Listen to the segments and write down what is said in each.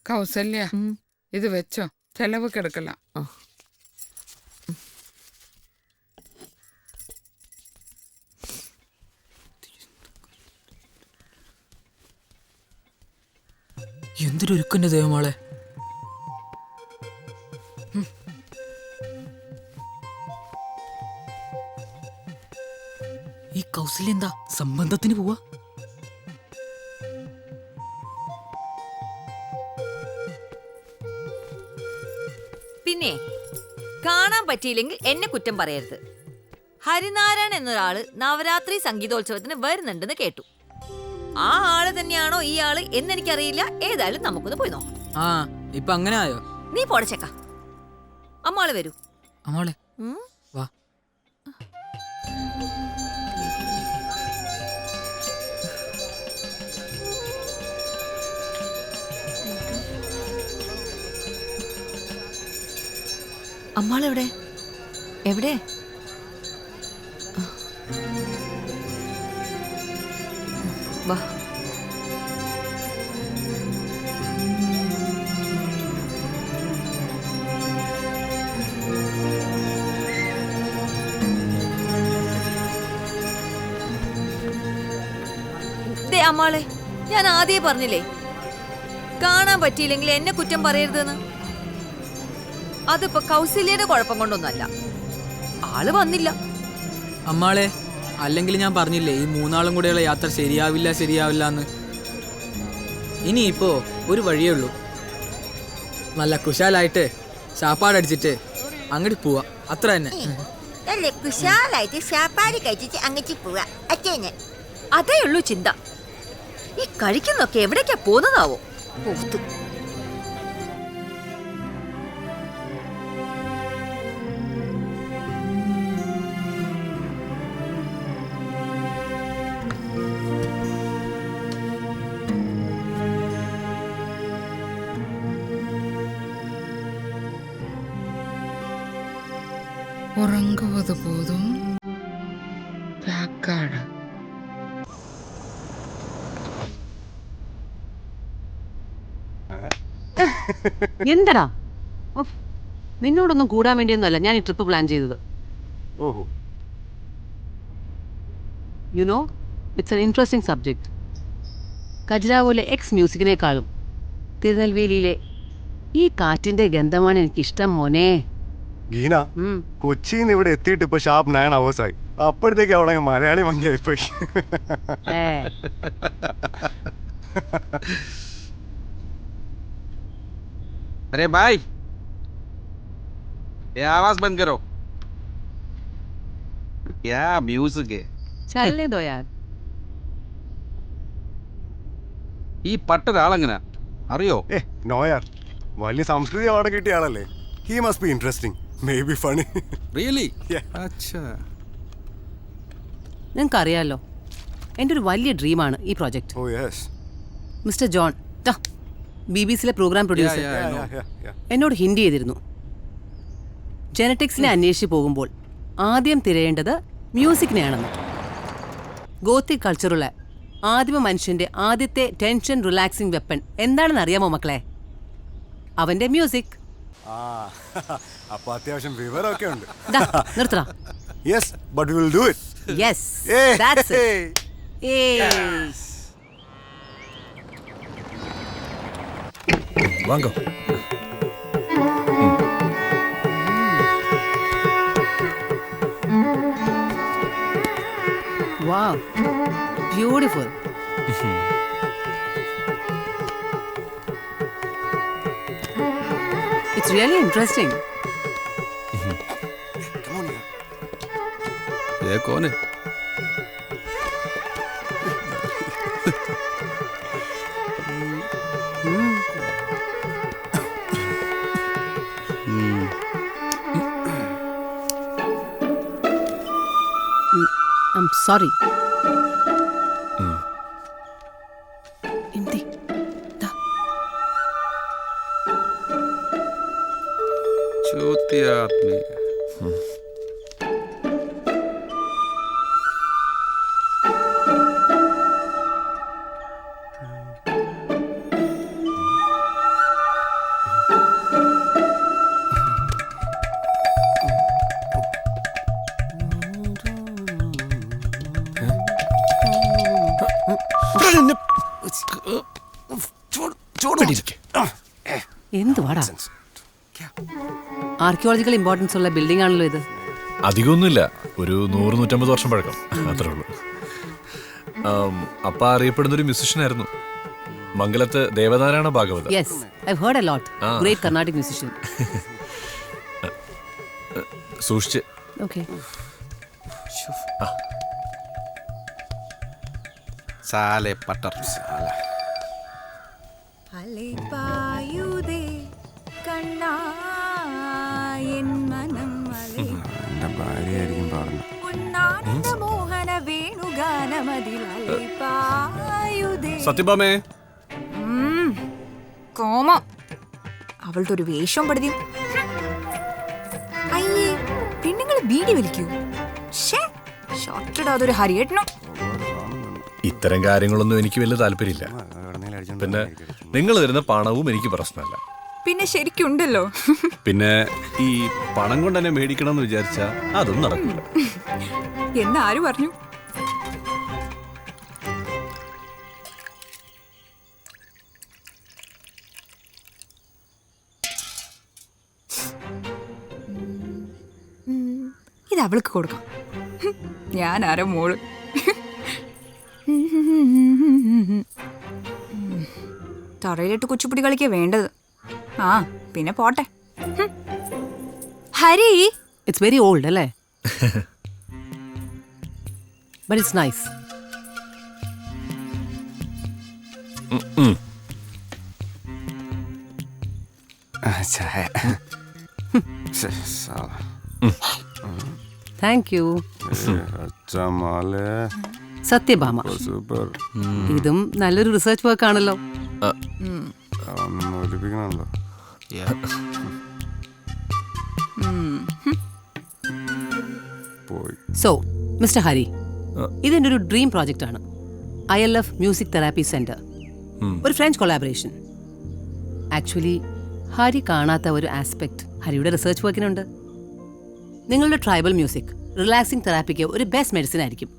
കൗസല്യ ഇത് വെച്ചോ, ചെലവ് കിടക്കല. എന്തൊരു ഒരുക്കന്റെ ദൈവമാളെ. ഈ കൗസല്യ എന്താ സംബന്ധത്തിന് പോവാ? പിന്നെ കാണാൻ പറ്റിയില്ലെങ്കിൽ എന്നെ കുറ്റം പറയരുത്. ഹരിനാരായൺ എന്നൊരാള് നവരാത്രി സംഗീതോത്സവത്തിന് വരുന്നുണ്ടെന്ന് കേട്ടു. ആ ആള് തന്നെയാണോ ഈ ആള് എന്നെനിക്കറിയില്ല. ഏതായാലും നമുക്കൊന്ന് പോയി നോക്കാം. ആ ഇപ്പൊ അങ്ങനെ ആയോ? നീ പോടച്ചേക്ക. അമ്മാള് വരൂ. അമ്മോളെ വാ. അമ്മാളെവിടെ? എവിടെ? വാ. അമ്മാളെ, ഞാൻ ആദ്യമേ പറഞ്ഞില്ലേ കാണാൻ പറ്റിയില്ലെങ്കിൽ എന്നെ കുറ്റം പറയരുതെന്ന്. അതിപ്പോ കൗസല്യയുടെ കുഴപ്പം കൊണ്ടൊന്നല്ല, ആള് വന്നില്ല. അമ്മാളെ, അല്ലെങ്കിൽ ഞാൻ പറഞ്ഞില്ലേ ഈ മൂന്നാളും കൂടെയുള്ള യാത്ര ശരിയാവില്ല എന്ന്. ഇനിയിപ്പോ ഒരു വഴിയേ ഉള്ളൂ. നല്ല കുശാലായിട്ട് ചാപ്പാടടിച്ചിട്ട് അങ്ങോട്ട് പോവാ, അത്ര തന്നെ. അതേ ഉള്ളൂ ചിന്ത. ഈ കഴിക്കുന്നൊക്കെ എവിടേക്കാ പോകുന്നതാവോ? ഉറങ്ങുവത് പോതും പ്ലാക്കാട്. എന്തടാ, നിന്നോടൊന്നും കൂടാൻ വേണ്ടിയൊന്നുമല്ല ഞാൻ ഈ ട്രിപ്പ് പ്ലാൻ ചെയ്തത്. ഓഹോ, you know it's an interesting subject. ഖജുരാഹോയിലെ എക്സ് മ്യൂസിക്കിനേക്കാളും തിരുനെൽവേലിയിലെ ഈ കാറ്റിന്റെ ഗന്ധമാണ് എനിക്കിഷ്ടം മോനെ. ഗീന, കൊച്ചിന്ന് ഇവിടെ എത്തിയിട്ട് ഇപ്പൊ ഷാർപ്പ് 9 hours ആയി. അപ്പോഴത്തേക്ക് അവിടെ മലയാളി മങ്ങിയായിപ്പോയി. अरे भाई, ये आवाज बंद करो. क्या म्यूजिक है. ചല്ലേ ദോ യാർ. ഈ പട്ടൊരാളെങ്ങനെ അറിയോ? നോയാർ, വലിയ സംസ്കൃതി അവാർഡ് കിട്ടിയ ആളല്ലേ. He must be interesting, may be funny. Really? അച്ഛാ, നിങ്ങൾക്കറിയാലോ എൻ്റെ ഒരു വലിയ ഡ്രീമാണ് ഈ പ്രോജക്റ്റ്. ഓ yes. Mister John, BBC-യിലെ programme producer, എന്നോട് ഹിന്റ് ചെയ്തിരുന്നു ജെനറ്റിക്സിനെ അന്വേഷിച്ച് പോകുമ്പോൾ ആദ്യം തിരയേണ്ടത് മ്യൂസിക്കിനെയാണെന്ന്. ഗോത്തിക് കൾച്ചറുള്ള ആദിമ മനുഷ്യന്റെ ആദ്യത്തെ ടെൻഷൻ റിലാക്സിംഗ് വെപ്പൺ എന്താണെന്ന് അറിയാമോ മക്കളെ? അവന്റെ മ്യൂസിക്. അപ്പൊ അത്യാവശ്യം വിവരമൊക്കെ ഉണ്ട്. നിർത്തടാ. Yes, but we will do it. Yes, that's it. വാങ്ങോ. Wow, beautiful. It's really interesting. Come on. ये कौन है? I'm sorry. Hindi. Da. चूतिया आदमी. എന്തുവാടാ? ആർക്കിയോളജിക്കൽ ഇമ്പോർട്ടൻസ് ഉള്ള ബിൽഡിംഗ് ആണല്ലോ ഇത്. അധികമൊന്നുമില്ല, ഒരു 100-150 വർഷം പഴക്കം, അത്രേ ഉള്ളൂ. അപ്പ അറിയപ്പെടുന്ന ഒരു മ്യൂസിഷ്യൻ ആയിരുന്നു, മംഗലത്ത് ദേവനാരായണ ഭാഗവത. Yes, I've heard a lot. Great Carnatic musician. സൂക്ഷിച്ച്. Okay. സാലെ പട്ടർ എന്റെ ഭാര്യയായിരിക്കും പാടുന്നത്. സത്യഭാമേ, കോമ അവളുടെ ഒരു വേഷവും പടുതി. അയ്യേ, പെണ്ണുങ്ങൾ ബീഡി വലിക്കൂ. ഷോർട്ടിടാതൊരു ഹരിയേട്ടനോ. ഇത്തരം കാര്യങ്ങളൊന്നും എനിക്ക് വലിയ താല്പര്യമില്ല. പിന്നെ നിങ്ങൾ തരുന്ന പണവും എനിക്ക് പ്രശ്നമല്ല. പിന്നെ ശരിക്കുണ്ടല്ലോ. പിന്നെ ഈ പണം കൊണ്ട് തന്നെ മേടിക്കണം എന്ന് വിചാരിച്ചാ അതൊന്നും നടക്കില്ല. എന്നാര് പറഞ്ഞു? ഇത് അവൾക്ക് കൊടുക്കാം. ഞാൻ ആരാ മോള്? തറയിലിട്ട് കുച്ചിപ്പിടി കളിക്കാ വേണ്ടത്. ആ പിന്നെ പോട്ടെ. ഹരി, It's very old, അല്ലേ? But it's nice. ചായ. Thank you. അച്ഛമാലെ സത്യഭാമ. സൂപ്പർ. ഇതും നല്ലൊരു റിസർച്ച് വർക്ക് ആണല്ലോ. ഒലിപ്പിക്കണല്ലോ. പോയി. സോ മിസ്റ്റർ ഹരി, ഇതെൻ്റെ ഒരു ഡ്രീം പ്രോജക്റ്റ് ആണ്. ILF മ്യൂസിക് തെറാപ്പി സെന്റർ, ഒരു ഫ്രഞ്ച് കൊളാബറേഷൻ. ആക്ച്വലി ഹരി കാണാത്ത ഒരു ആസ്പെക്ട് ഹരിയുടെ റിസർച്ച് വർക്കിനുണ്ട്. നിങ്ങളുടെ ട്രൈബൽ മ്യൂസിക് റിലാക്സിംഗ് തെറാപ്പിക്ക് ഒരു ബെസ്റ്റ് മെഡിസിൻ ആയിരിക്കും.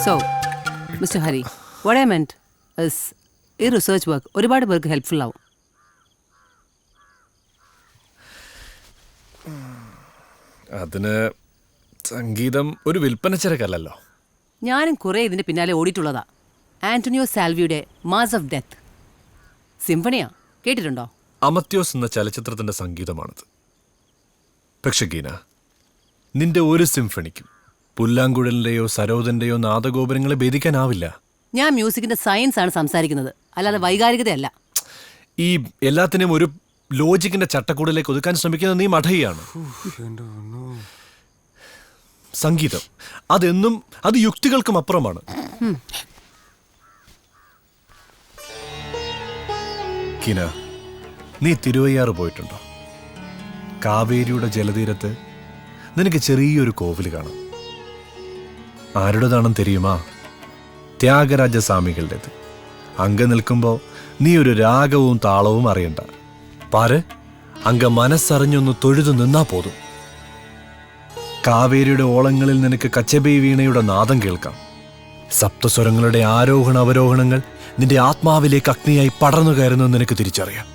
So mister Hari, what I meant is ഈ റിസർച്ച് വർക്ക് ഒരുപാട് പേർക്ക് ഹെൽപ്ഫുൾ ആവും. അതിന് സംഗീതം ഒരു വിൽപ്പനച്ചരക്കല്ലല്ലോ. ഞാനും കുറേ ഇതിന്റെ പിന്നാലെ ഓടിയിട്ടുള്ളതാ. ആന്റണിയോ സാൽവിയുടെ മാസ് ഓഫ് ഡെത്ത് സിംഫണിയാ, കേട്ടിട്ടുണ്ടോ? അമത്യോസ് എന്ന ചലച്ചിത്രത്തിന്റെ സംഗീതമാണത്. പക്ഷെ ഗീന, നിന്റെ ഒരു സിംഫണിക്കും പുല്ലാങ്കുഴലിന്റെയോ സരോദന്റെയോ നാദഗോപുരങ്ങളെ ഭേദിക്കാനാവില്ല. ഞാൻ മ്യൂസിക്കിന്റെ സയൻസ് ആണ് സംസാരിക്കുന്നത്, അല്ലാതെ വൈകാരികതയല്ല. ഈ എല്ലാത്തിനും ഒരു ലോജിക്കിന്റെ ചട്ടക്കൂടിലേക്ക് ഒതുക്കാൻ ശ്രമിക്കുന്ന നീ മഠയാണ്. സംഗീതം അതെന്നും അത് യുക്തികൾക്കും അപ്പുറമാണ്. കിന, നീ തിരുവയ്യാറ് പോയിട്ടുണ്ടോ? കാവേരിയുടെ ജലതീരത്ത് നിനക്ക് ചെറിയൊരു കോവിൽ കാണാം. ആരുടേതാണെന്ന് തെരിയുമാ? ത്യാഗരാജസ്വാമികളുടേത്. അങ്ക നിൽക്കുമ്പോൾ നീ ഒരു രാഗവും താളവും അറിയണ്ട. പാര്, അങ്ക മനസ്സറിഞ്ഞൊന്ന് തൊഴുതു നിന്നാ പോതും. കാവേരിയുടെ ഓളങ്ങളിൽ നിനക്ക് കച്ചബൈ വീണയുടെ നാദം കേൾക്കാം. സപ്തസ്വരങ്ങളുടെ ആരോഹണ അവരോഹണങ്ങൾ നിന്റെ ആത്മാവിലേക്ക് അഗ്നിയായി പടർന്നു കയറുന്നു നിനക്ക് തിരിച്ചറിയാം.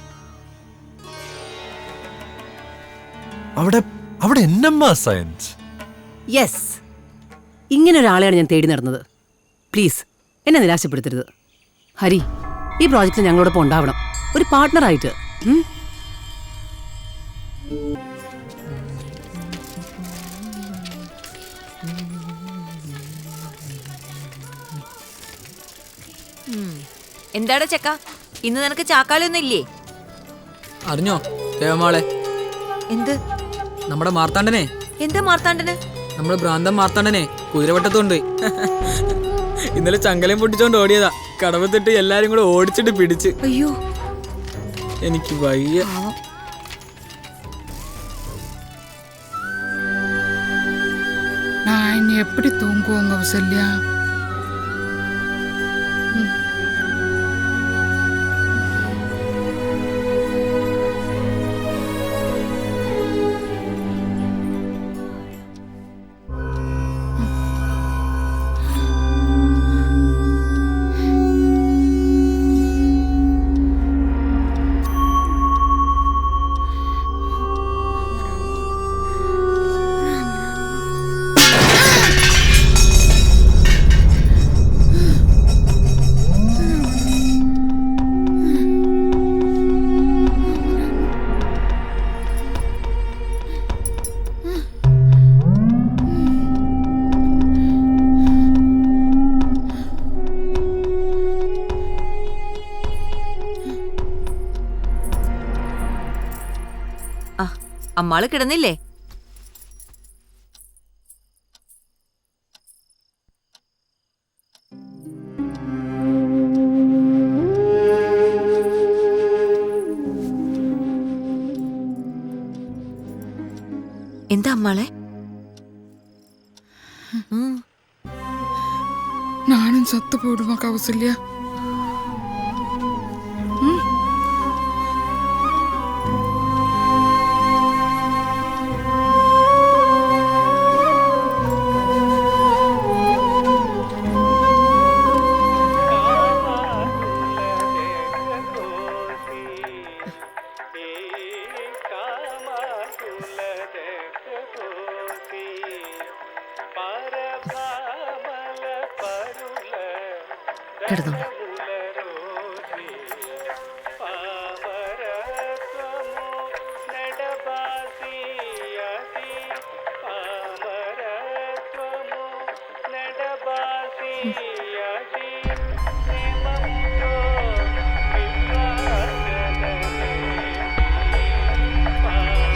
അവിടെ അവിടെ എന്നമ്മാ സയൻസ്? യെസ്, ഇങ്ങനൊരാളെയാണ് ഞാൻ തേടി നടന്നത്. പ്ലീസ് എന്നെ നിരാശപ്പെടുത്തരുത് ഹരി. ഈ പ്രോജക്റ്റ് ഞങ്ങളോടൊപ്പം ഉണ്ടാവണം, ഒരു പാർട്ട്ണറായിട്ട്. എന്താടാ ചെക്ക, ഇന്ന് നിനക്ക് ചാക്കാലൊന്നും ഇല്ലേ? അറിഞ്ഞോ ദേവമാളെ, എന്ത്? നമ്മുടെ മാർത്താണ്ഡനെ. എന്താ മാർത്താണ്ഡന്? നമ്മുടെ ഭ്രാന്തൻ മാർത്താണ്ഡനെ കുതിരവട്ടത്തുണ്ട്. ഇന്നലെ ചങ്കലയും പൊട്ടിച്ചോണ്ട് ഓടിയതാ. കടവത്തിട്ട് എല്ലാരും കൂടെ ഓടിച്ചിട്ട് പിടിച്ച്. അയ്യോ, എനിക്ക് വയ്യ. நான் இனி எப்படி தூங்குவோங்க வசல்யா? അമ്മാള് കിടന്നില്ലേ? എന്താ അമ്മാളെ? நானும் சத்து போடுமா கௌசல்யா? കിടന്നോളൂ. ी